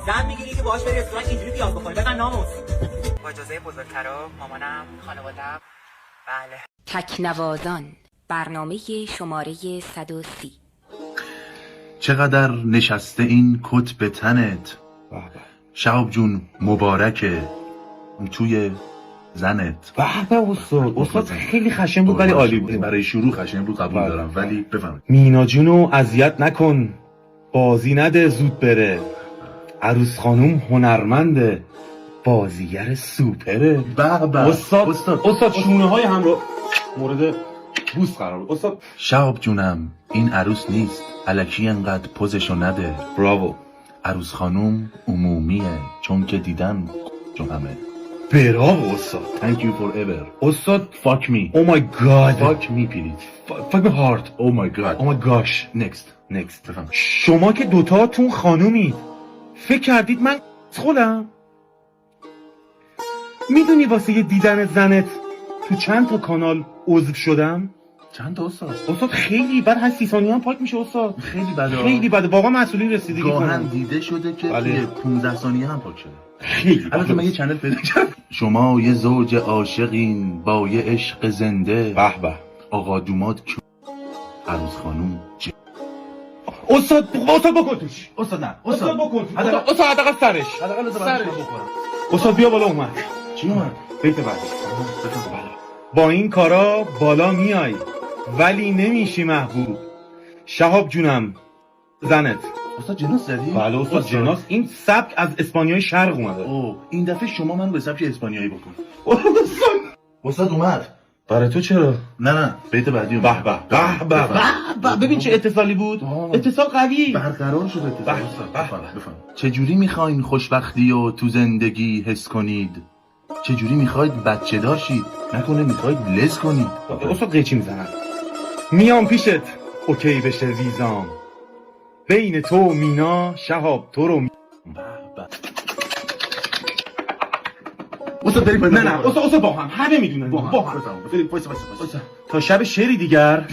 زن میگیری که باهاش بری رستوران اینجوری پیاز بخوری بزن ناموس. با اجازه بزرگترا مامانم خانواده‌ام. بله. تکنوازان برنامه شماره 130. چقدر نشسته این کت به تنت، شهاب جون مبارکه توی زنت. به استاد خیلی خشن بود ولی عالی بود. برای شروع خشن بود قبول دارم ولی بفهمید مینا جونو اذیت نکن، بازی نده زود بره. عروس خانوم هنرمنده، بازیگر سوپره. استاد شونه های هم رو مورد بوس قرار بود. استاد شهاب جونم این عروس نیست، الکی انقدر پوزشو نده. براوو. عروس خانوم عمومیه چون که دیدن همه. براوو استاد. Thank you forever. استاد Fuck me. Oh my god. Fuck me please. Fuck me hard. Oh my god. Oh my gosh. Next. بفهم. شما که دوتاتون خانومید، فکر کردید من خودم؟ میدونی واسه یه دیدن زنت تو چند تا کانال عضو شدم؟ چند تا استاد؟ استاد خیلی بعد هر 30 ثانیه هم پاک میشه استاد. خیلی بده. واقعا مسئولین رسیدگی گاهن کنن. دیده شده که بله. توی 15 ثانیه هم پاک شده. خیلی البته من یه چنل پیدا کردم. شما یه زوج عاشقین با یه عشق زنده. به آقا دوماد عروس خانوم استاد بکن توش. استاد نه استاد بکن. استاد حداقل سرش. استاد بیا بالا اومد. چی اومد؟ بیت بعدی. با این کارا بالا میای ولی نمیشی محبوب. شهاب جونم زنت. استاد جناس زدی؟ بله استاد جناس. این سبک از اسپانیای شرق اومده. اوه این دفعه شما من به سبک اسپانیایی بکن. استاد اومد. برای تو چرا؟ نه بیت بعدی اومد. به ببین چه اتصالی بود. اتصال قوی برقرار شده. بفهم. چجوری میخواین خوشبختی و تو زندگی حس کنید؟ چجوری میخواید بچه داشید؟ نکنه میخواید لز کنید؟ استاد قیچی میزنن. میام پیشت اوکی بشه ویزام، بین تو و مینا شهاب تو رو استاد بریم. نه استاد با هم همه میدونن با هم. بریم. تا شب شعری دیگر.